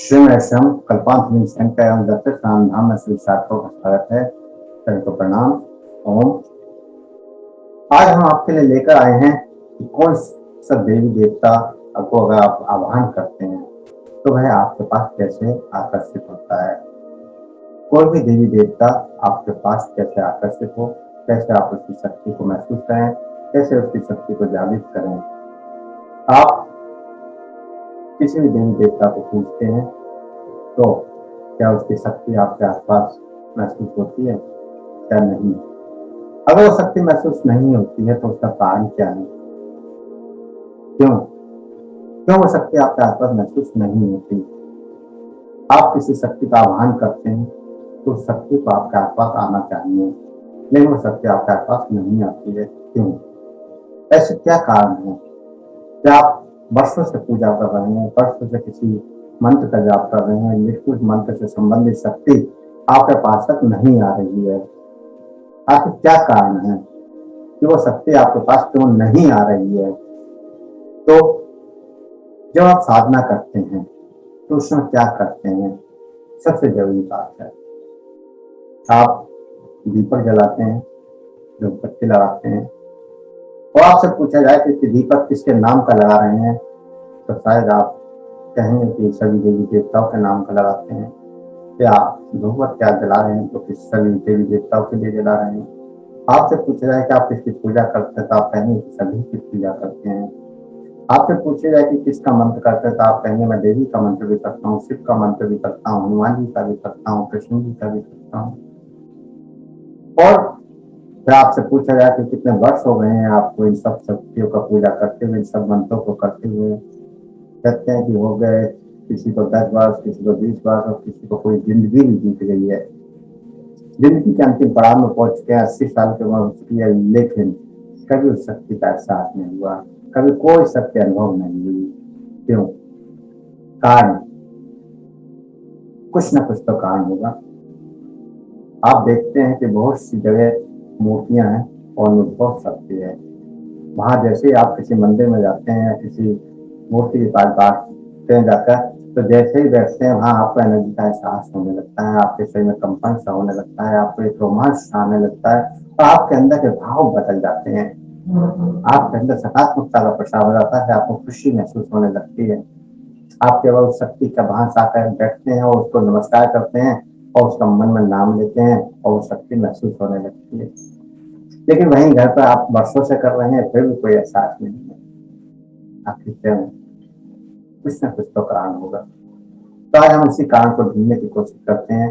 श्रीम कल्पांत एवं दत्त धाम में श्री साधकों का स्वागत है। सभी को प्रणाम। ओम। आज हम आपके लिए लेकर आए हैं कि कौन सा देवी देवता को अगर आप आह्वान करते हैं तो वह आपके पास कैसे आकर्षित होता है। कोई भी देवी देवता आपके पास कैसे आकर्षित हो, कैसे आप उसकी शक्ति को महसूस करें, कैसे उसकी शक्ति को जागृत करें। आप किसी भी देवी देवता को पूछते हैं तो क्या उसकी शक्ति आपके आसपास महसूस होती है या नहीं। अगर वो शक्ति महसूस नहीं होती है तो उसका कारण क्या है, क्यों वो शक्ति आपके आसपास महसूस नहीं होती। आप किसी शक्ति का आह्वान करते हैं तो उस शक्ति को आपके आसपास आना चाहिए, लेकिन वो शक्ति आपके आसपास नहीं आती है। क्यों? ऐसे क्या कारण है? क्या आप वर्षों से पूजा कर रहे हैं, वर्षों से किसी मंत्र का जाप कर रहे हैं, लेकिन उस मंत्र से संबंधित शक्ति आपके पास तक नहीं आ रही है। आखिर क्या कारण है कि वो शक्ति आपके पास क्यों नहीं आ रही है? तो जब आप साधना करते हैं तो उसमें क्या करते हैं? सबसे जरूरी बात है, आप दीपक जलाते हैं, धूपबत्ती लगाते हैं और आपसे पूछा जाए कि दीपक किसके नाम का लगा रहे हैं तो शायद आप कहेंगे कि सभी देवी देवताओं के नाम का लगाते हैं। क्या धूपबत्ती जला रहे हैं तो किस सभी देवी देवताओं के लिए जला रहे हैं। आपसे पूछा जाए कि आप किसकी पूजा करते हैं तो आप कहेंगे कि सभी की पूजा करते हैं। आपसे पूछा जाए कि किसका मंत्र करते हैं तो आप कहेंगे मैं देवी का मंत्र भी करता हूँ, शिव का मंत्र भी करता हूँ, हनुमान जी का भी करता हूँ, कृष्ण जी का भी करता हूँ। और फिर आपसे पूछा जाए कि कितने वर्ष हो गए हैं आपको इन सब शक्तियों का पूजा करते हुए, इन सब मंत्रों को करते हुए। कहते हैं कि हो गए किसी को 10 वर्ष, किसी को 20 वर्ष और किसी को कोई जिंदगी भी बीत गई है। जिंदगी के अंतिम पड़ाव में पहुंच के 80 साल की उम्र हो चुकी है, लेकिन कभी उस शक्ति का एहसास नहीं हुआ, कभी कोई शक्ति अनुभव नहीं हुई। क्यों? कारण कुछ न कुछ तो कारण होगा। आप देखते हैं कि बहुत सी जगह मूर्तियां हैं और उनमें बहुत शक्ति है। वहां जैसे ही आप किसी मंदिर में जाते हैं, किसी मूर्ति के पास बैठते हैं जाकर, तो जैसे ही बैठते हैं वहां आपको एनर्जी का एहसास होने लगता है, आपके शरीर में कंपन सा होने लगता है, आपको एक रोमांच आने लगता है और आपके अंदर के भाव बदल जाते हैं। आपके अंदर सकारात्मकता का प्रसार हो जाता है, आपको खुशी महसूस होने लगती है। आप केवल उस शक्ति का भास आकर बैठते हैं और उसको नमस्कार करते हैं और उसका मन में नाम लेते हैं और वो शक्ति महसूस होने लगती है। लेकिन वहीं घर पर आप वर्षों से कर रहे हैं फिर भी कोई एहसास नहीं है। आखिर क्यों? कुछ न कुछ तो कारण होगा। तो आज हम उसी कारण को ढूंढने की कोशिश करते हैं।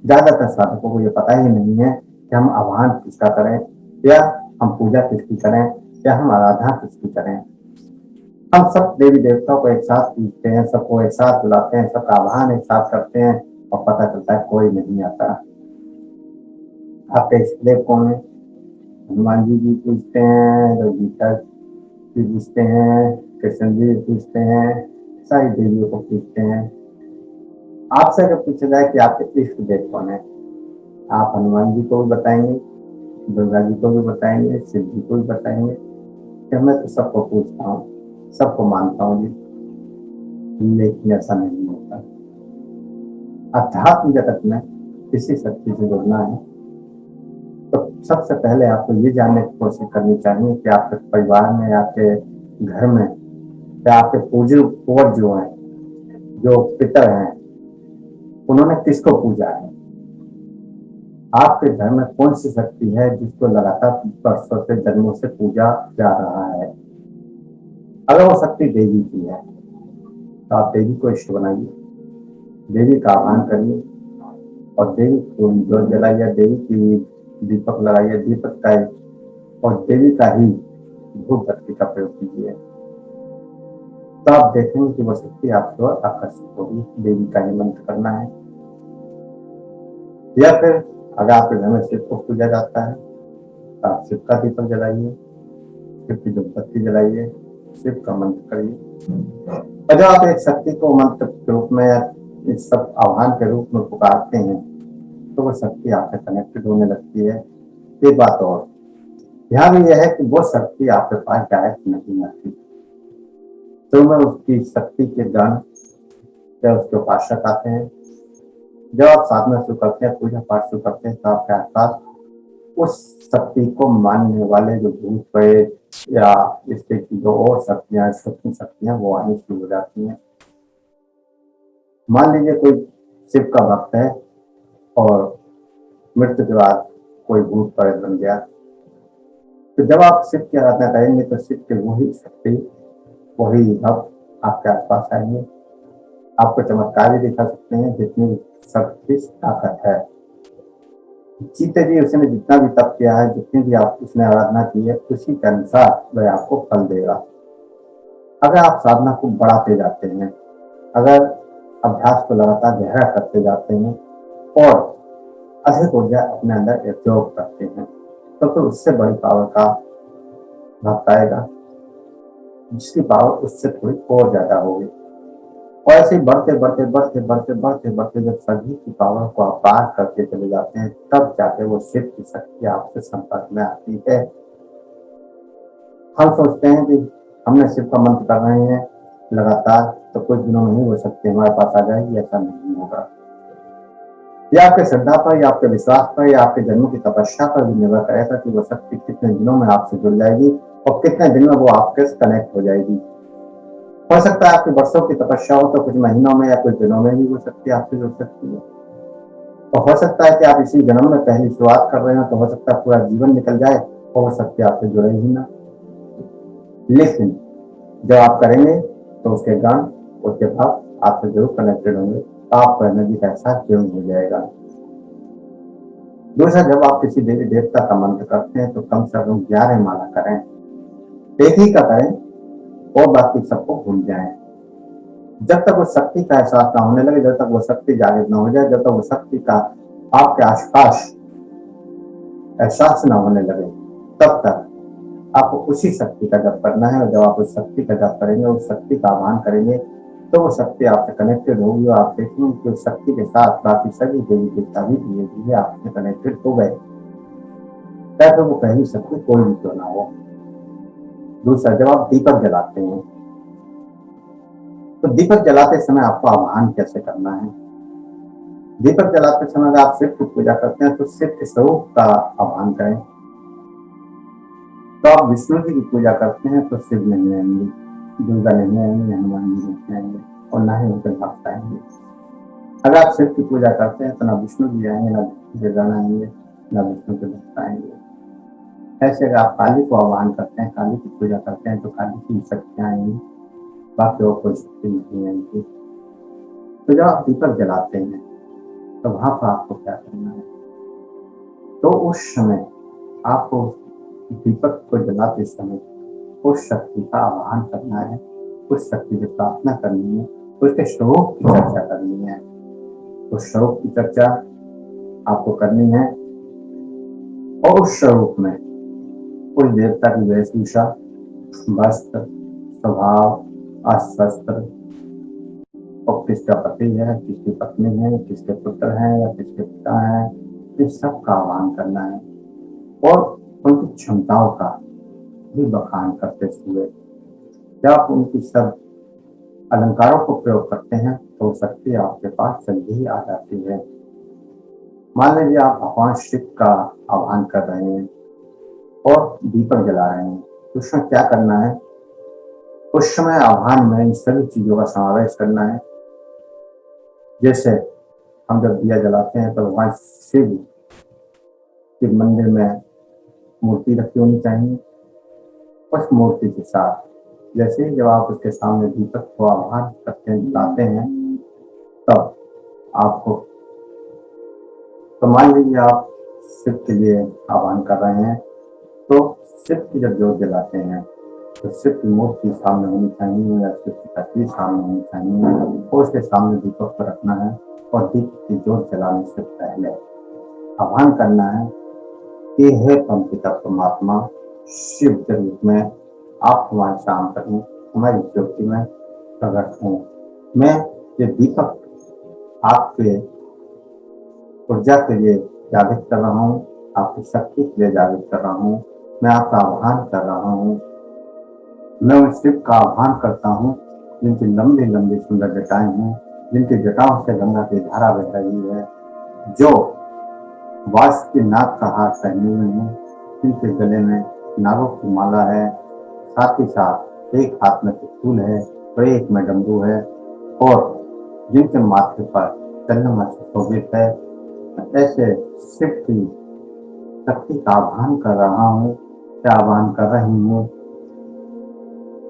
ज्यादातर साधकों को ये पता ही नहीं है कि हम आह्वान किसका करें, या हम पूजा किसकी करें, या हम आराधना किसकी करें। हम सब देवी देवताओं को एक साथ पूजते हैं, सबको एक साथ बुलाते हैं, सबका आह्वान एक साथ करते हैं और पता चलता है कोई नहीं आता। आपके इष्टदेव कौन है? हनुमान जी भी पूछते हैं, गीता जी पूछते हैं, कृष्ण जी पूछते हैं, सारी देवियों को पूछते हैं। आपसे अगर पूछा जाए कि आपके इष्ट देव कौन है, आप हनुमान जी को भी बताएंगे, दुर्गा जी को भी बताएंगे, शिव जी को भी बताएंगे कि मैं तो सबको पूछता हूँ, सबको मानता हूँ जी। लेकिन ऐसा नहीं होता। अध्यात्म जगत में किसी शक्ति से जुड़ना है तो सबसे पहले आपको ये जानने की कोशिश करनी चाहिए कि आपके परिवार में, आपके घर में, या आपके पूर्वज जो हैं, जो पितर हैं, उन्होंने किसको पूजा है। आपके घर में कौन सी शक्ति है जिसको लगातार वर्षों से, जन्मों से पूजा जा रहा है। अगर वो शक्ति देवी की है तो आप देवी को इष्ट बनाइए, देवी का आह्वान करिए और देवी को जोत जलाइए, देवी की दीपक लगाइए, दीपक का और देवी का ही धूप बत्ती का प्रयोग कीजिए। तो आप देखेंगे कि वो शक्ति आपको आकर्षित होगी। देवी का ही मंत्र करना है। या फिर अगर आपके घर में शिव को पूजा जाता है तो आप शिव का दीपक जलाइए, शिव की धूप बत्ती जलाइए, शिव का मंत्र करिए। और जब आप एक शक्ति को मंत्र के रूप में, इस सब आह्वान के रूप में पुकारते हैं तो वो शक्ति आपसे कनेक्टेड होने लगती है। एक बात और ध्यान यह है कि वो शक्ति आपके पास डायरेक्ट नहीं आती, तो मैं उसकी शक्ति के गण या उसके उपासक आते हैं। जब आप साधना शुरू करते हैं, पूजा पाठ शुरू करते हैं, तो आपके आसपास उस शक्ति को मानने वाले जो भूत प्रेत या इससे की जो और शक्तियां, सूक्ष्म शक्तियां, वो आनी शुरू हो जाती हैं। मान लीजिए कोई शिव का भक्त है और मृत्यु के बाद कोई भूत प्रेत बन गया, तो जब आप शिव की आराधना करेंगे तो शिव के वही शक्ति, वही भक्त आपके आसपास आएंगे, आपको चमत्कार भी दिखा सकते हैं। जितनी शक्ति ताकत है, जीते जी उसने जितना भी तप किया है, जितनी भी आप उसने आराधना की है, उसी के अनुसार वह आपको फल देगा। अगर आप साधना को बढ़ाते जाते हैं, अगर अभ्यास को लगातार गहरा करते जाते हैं और अधिक ऊर्जा अपने अंदर एब्जॉर्ब करते हैं, तो उससे बड़ी पावर का भक्त आएगा, जिसकी पावर उससे थोड़ी और ज्यादा होगी। और ऐसे बढ़ते बढ़ते बढ़ते बढ़ते बढ़ते बढ़ते जब सभी की पावर को आप पार करके चले जाते हैं, तब जाके वो शिव की शक्ति आपसे संपर्क में आती है। हम सोचते हैं कि हमने शिव का मंत्र कर रहे हैं लगातार, तो कुछ दिनों में ही वो शक्ति हमारे पास आ जाएगी, ऐसा नहीं होगा। यह आपके श्रद्धा पर या आपके विश्वास पर या आपके जन्म की तपस्या पर भी निर्भर करेगा कि वो शक्ति कितने दिनों में आपसे जुड़ जाएगी और कितने दिन में वो आपके कनेक्ट हो जाएगी। हो सकता है आपकी वर्षों की तपस्या हो तो कुछ महीनों में या कुछ दिनों में भी वो शक्ति आपसे जुड़ सकती है। तो हो सकता है कि आप इसी जन्म में पहली शुरुआत कर रहे हो, तो हो सकता है पूरा जीवन निकल जाए और वो शक्ति आपसे जुड़े ही ना। लेकिन जब आप करेंगे तो उसके गण, उसके भाव आपसे जरूर कनेक्टेड होंगे, आपको एनर्जी का एहसास जरूर हो जाएगा। दूसरा, जब आप किसी देवी देवता का मंत्र करते हैं तो कम से कम 11 माला करें, एक ही का करें और बाकी सबको भूल जाएं। जब तक वो शक्ति का एहसास ना होने लगे, जब तक वो शक्ति जागृत ना हो जाए, जब तक वो शक्ति का आपके आसपास एहसास ना होने लगे, तब तक आपको उसी शक्ति का जप करना है। और जब आप उस शक्ति का जप करेंगे, उस शक्ति का आह्वान करेंगे, तो वो शक्ति आपसे कनेक्टेड होगी और आप देखेंगे कि उस शक्ति के साथ बाकी सभी देवी देवता भी धीरे धीरे आपसे कनेक्टेड हो गए, चाहे वो पहली शक्ति कोई भी क्यों ना हो। दूसरा, जब आप दीपक जलाते हैं तो दीपक जलाते समय आपको आह्वान कैसे करना है। दीपक जलाते समय अगर आप शिव की पूजा करते हैं तो शिव के स्वरूप का आह्वान करें। तो आप विष्णु जी की पूजा करते हैं तो शिव नहीं आएंगे, दुर्गा नहीं आएंगे, हनुमान जी नहीं आएंगे और ना ही उनके भक्त आएंगे। अगर आप शिव की पूजा करते हैं तो ना विष्णु जी आएंगे, ना दुर्गा आएंगे, ना विष्णु के भक्त आएंगे। ऐसे अगर आप काली को आह्वान करते हैं, काली की पूजा करते हैं, तो काली की शक्तियां आएंगी, बाकी और कोई शक्ति नहीं आएंगी। तो जब आप दीपक जलाते हैं तो वहां पर आपको क्या करना है, तो उस समय आपको दीपक को जलाते समय उस शक्ति का आह्वान करना है, उस शक्ति की प्रार्थना करनी है, उसके स्वरूप की चर्चा करनी है। उस स्वरूप की चर्चा आपको करनी है और उस स्वरूप में उस देवता की वेशभूषा, वस्त्र, स्वभाव, अस्त्र और किसका पति है, किसकी पत्नी है, किसके पुत्र हैं या किसके पिता हैं, इस सब का आह्वान करना है और उनकी क्षमताओं का भी बखान करते हुए जब आप उनकी सब अलंकारों को प्रयोग करते हैं तो शक्ति आपके पास जल्दी ही आ जाती है। मान लीजिए आप भगवान शिव का आह्वान कर रहे हैं और दीपक जला रहे हैं, तो उसमें क्या करना है, उस समय आह्वान में इन सभी चीजों का समावेश करना है। जैसे हम जब दिया जलाते हैं तो भगवान शिव के मंदिर में मूर्ति रखी होनी चाहिए। उस मूर्ति के साथ जैसे ही जब आप उसके सामने दीपक को आह्वान करते हैं, जलाते हैं, तब आपको, तो मान लीजिए आप शिव के लिए आह्वान कर रहे हैं, तो शिव की जब जोत जलाते हैं तो शिव की मूर्ति सामने होनी चाहिए या शिव की तस्वीर सामने होनी चाहिए और उसके सामने दीपक को रखना है और दीपक की जोत जलाने से पहले आह्वान करना है कि हे परमपिता परमात्मा, शिव के रूप में आप हमारे सामने करें, हमारी ज्योति में प्रकट हों। मैं ये दीपक आपके ऊर्जा के लिए जागृत कर रहा हूँ, आपकी शक्ति के लिए जागृत कर रहा हूँ, मैं आपका आह्वान कर रहा हूँ। मैं उस शिव का आह्वान करता हूँ जिनकी लंबी लंबी सुंदर जटाएं हैं, जिनकी जटाओं से गंगा की धारा बह रही है, जो वासुकी नाग का हार पहने हुए हैं, जिनके गले में नागों की माला है, साथ ही साथ एक हाथ में त्रिशूल है तो एक में डमरू है, और जिनके माथे पर चंद्रमा सुशोभित है। ऐसे शिव की शक्ति का आह्वान कर रहा हूँ, क्या आह्वान कर रही हूँ,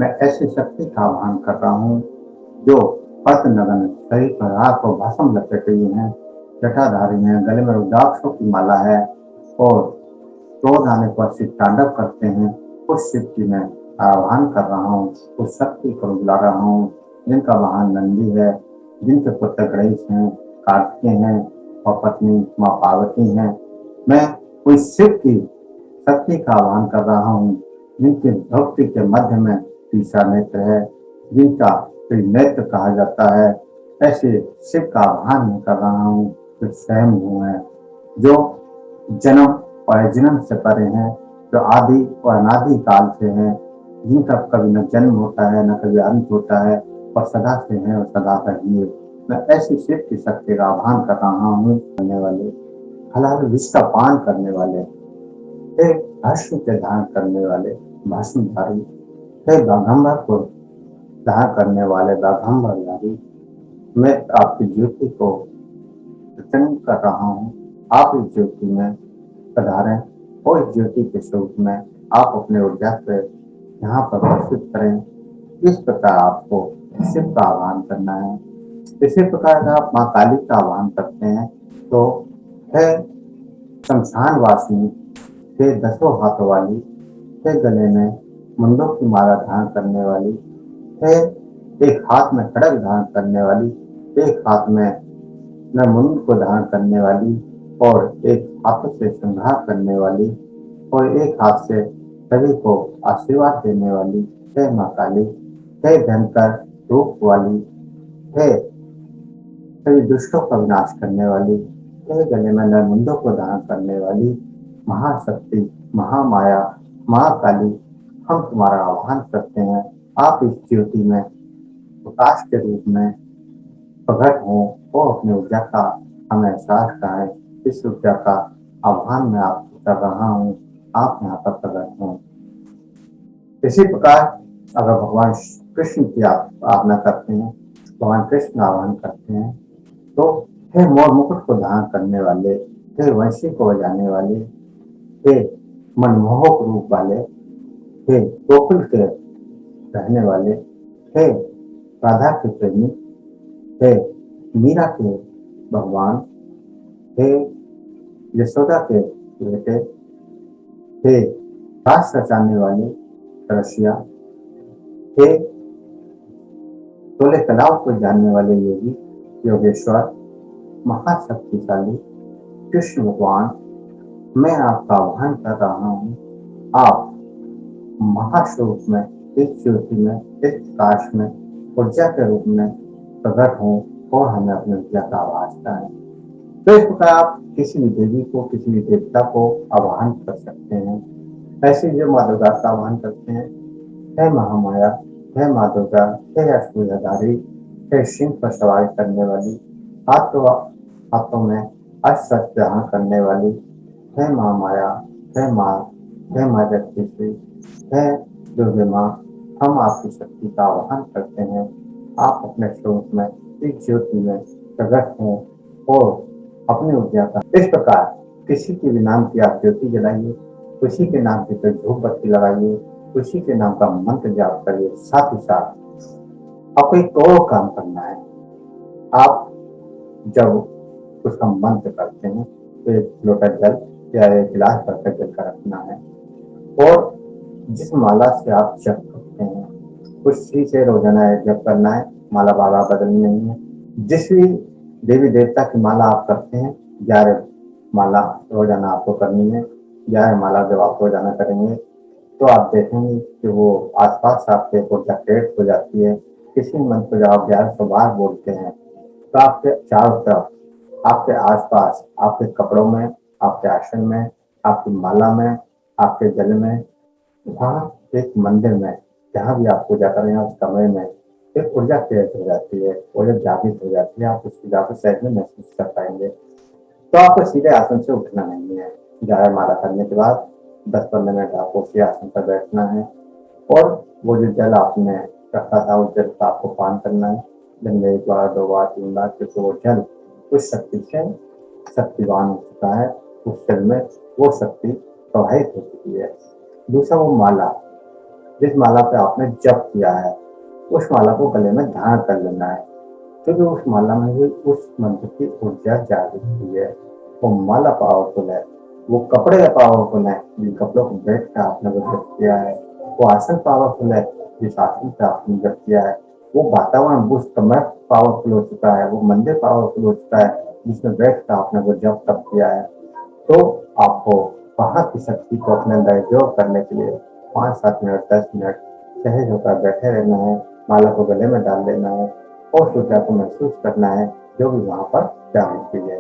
मैं ऐसी शक्ति का आह्वान कर रहा हूँ जो पद्म नगन शरीर पर राख और भस्म लपेटे हुए हैं, जटाधारी हैं, गले में रुद्राक्षों की माला है और क्रोध आने पर शिव तांडव करते हैं। उस शिव की मैं आह्वान कर रहा हूँ, उस शक्ति को बुला रहा हूँ जिनका वाहन नंदी है, जिनके पुत्र गणेश हैं, कार्तिकेय हैं और पत्नी माँ पार्वती हैं। मैं उस शिव की शक्ति का आह्वान कर रहा हूँ जिनके भक्ति के मध्य में तीसरा नेत्र है, जिनका त्रिनेत्र कहा जाता है। ऐसे शिव का आह्वान मैं कर रहा हूँ जो स्वयं है, जो जन्म और जन्म से परे हैं, जो आदि और अनादि काल से हैं, जिनका कभी न जन्म होता है न कभी अंत होता है और सदा से है और सदा रहेंगे। मैं ऐसी शिव की शक्ति का आह्वान कर रहा हूँ, करने वाले हलाल विष का पान करने वाले, हे भस्म के धारण करने वाले भस्मधारी, हे बाघंबर को धारण करने वाले बाघंबरधारी, मैं आपकी ज्योति को प्रचंड कर रहा हूँ। आप इस ज्योति में पधारें और इस ज्योति के स्वरूप में आप अपने ऊर्जा से यहाँ पर प्रस्तुत करें। इस प्रकार आपको शिव का आह्वान करना है। इसी प्रकार अगर आप माँ काली का आह्वान करते हैं तो है शमशान वासिनी, हे दसों हाथों वाली, हे गले में मुंडों की माला धारण करने वाली, है एक हाथ में खड़ग धारण करने वाली, एक हाथ में न मुंड को धारण करने वाली और एक हाथ से श्रृंगार करने वाली और एक हाथ से सभी को आशीर्वाद देने वाली, हे माँ काली, हे भयंकर रूप वाली, हे सभी दुष्टों का विनाश करने वाली, हे गले में नरमुंडों को धारण करने वाली महाशक्ति, महामाया, महाकाली, हम तुम्हारा आह्वान करते हैं। आप इस ज्योति में प्रकाश के रूप में प्रकट हो और अपनी ऊर्जा का हमें एहसास कराएं। इस ऊर्जा का आह्वान मैं आपको कर रहा हूँ, आप यहाँ पर प्रकट हो। इसी प्रकार अगर भगवान कृष्ण की आप आज्ञा करते हैं, भगवान कृष्ण आह्वान करते हैं तो हे मोर मुकुट को धारण करने वाले, हे वंशी को बजाने वाले, हे मनमोहक रूप वाले, हे गोकुल के रहने वाले, हे राधा के प्रेमी, हे मीरा के भगवान, हे यशोदा के बेटे, हे रास रचाने वाले रशिया, हे तोले कलाओं को जानने वाले योगी योगेश्वर, महाशक्तिशाली कृष्ण भगवान, मैं आपका आह्वान कर रहा हूँ। आप महास्वरूप में इस ज्योति में, इस प्रकाश में ऊर्जा के रूप में प्रकट हो और हमें अपनी ऊर्जा का आवाज कराएं। तो इस प्रकार आप किसी भी देवी को, किसी भी देवता को आह्वान कर सकते हैं। ऐसे जो माँ दुर्गा का आह्वान करते हैं, हे महामाया, हे माँ दुर्गा, हे अष्टभुजाधारी, हे सिंह पर सवारी करने वाली, हाथों में अस्त्र धारण करने वाली, हे माँ माया, हे माँ जगदीश्वरी, हे दुर्गे माँ, हम आपकी शक्ति का आह्वान करते हैं। आप अपने स्वरूप में इस ज्योति में प्रकट हों और अपनी ऊर्जा का इस प्रकार किसी के भी नाम की आप ज्योति जलाइए, उसी के नाम की कोई धूप बत्ती लगाइए, उसी के नाम का मंत्र जाप करिए। साथ ही साथ आपको एक और काम करना है। आप जब उसका मंत्र करते हैं तो एक लोटा जल या एक गिलास भरकर जल का रखना है और जिस माला से आप जप करते हैं उसी से रोजाना जप करना है। माला बाबा बदलनी नहीं है। जिस भी देवी देवता की माला आप करते हैं 11 माला रोजाना आपको करनी है। 11 माला जब आप रोजाना करेंगे तो आप देखेंगे कि वो आसपास आपके ऊर्जा क्रिएट हो जाती है। किसी मंत्र को जब आप 1100 बार बोलते हैं तो आपके चारों तरफ, आपके आसपास, आपके कपड़ों में, आपके आसन में, आपकी माला में, आपके गले में, वहाँ एक मंदिर में, जहाँ भी आप पूजा कर रहे हैं उस कमरे में एक ऊर्जा क्रिएट हो जाती है, ऊर्जा जागृत हो जाती है, आप उसकी ऊर्जा को सहज में महसूस कर पाएंगे। तो आपको सीधे आसन से उठना नहीं है। गाय माला करने के बाद 10-15 मिनट आपको उसी आसन पर बैठना है और वो जो जल आपने रखा था उस जल का आपको पान करना है। दिन में 1 बार 2 बार 3 बार, क्योंकि वो जल उस शक्ति से शक्तिवान हो चुका है, उस जल में वो शक्ति प्रवाहित हो चुकी है। दूसरा, वो माला, जिस माला पे आपने जप किया है उस माला को गले में धारण कर लेना है, क्योंकि उस माला में ही उस मंत्र की ऊर्जा जागृत हुई है। वो माला पावरफुल है, वो कपड़े पावरफुल है, जिन कपड़ों को बैठ कर आपने वो जप किया है। वो आसन पावरफुल है, जिस आसन पे आपने जप किया है। वो वातावरण, उस समय पावरफुल हो चुका है, वो मंदिर पावरफुल हो चुका है जिसमें बैठ कर आपने वो जप तप किया है। तो आपको वहाँ की शक्ति को अपने अंदर एब्जॉर्ब करने के लिए 5-7 मिनट 10 मिनट सहज होकर बैठे रहना है, माला को गले में डाल लेना है और उस ऊर्जा को महसूस करना है जो भी वहाँ पर जागृत हुई है।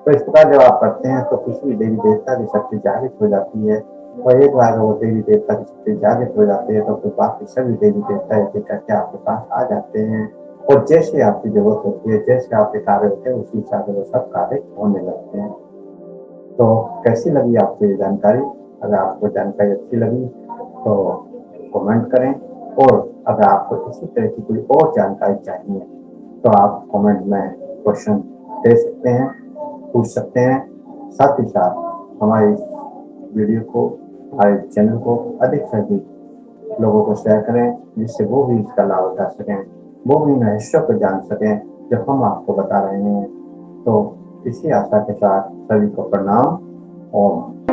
तो इस प्रकार जब आप करते हैं तो किसी भी देवी देवता की शक्ति जागृत हो जाती है, और एक बार वो देवी देवता की शक्ति जागृत हो जाती है तो फिर बाकी सभी देवी देवता एक एक करके आपके पास आ जाते हैं, और जैसे आपकी जरूरत होती है, जैसे आपके कार्य होते हैं, उसी हिसाब से वो सब कार्य होने लगते हैं। तो कैसी लगी आपको ये जानकारी? अगर आपको जानकारी अच्छी लगी तो कमेंट करें, और अगर आपको इसी तरह की कोई और जानकारी चाहिए तो आप कमेंट में क्वेश्चन दे सकते हैं, पूछ सकते हैं। साथ ही साथ हमारे इस वीडियो को, हमारे चैनल को अधिक से अधिक लोगों को शेयर करें, जिससे वो भी इसका लाभ उठा सकें, वो भी रहस्यों को जान सकें जो हम आपको बता रहे हैं। तो इसी आशा के साथ सभी को प्रणाम। ओम।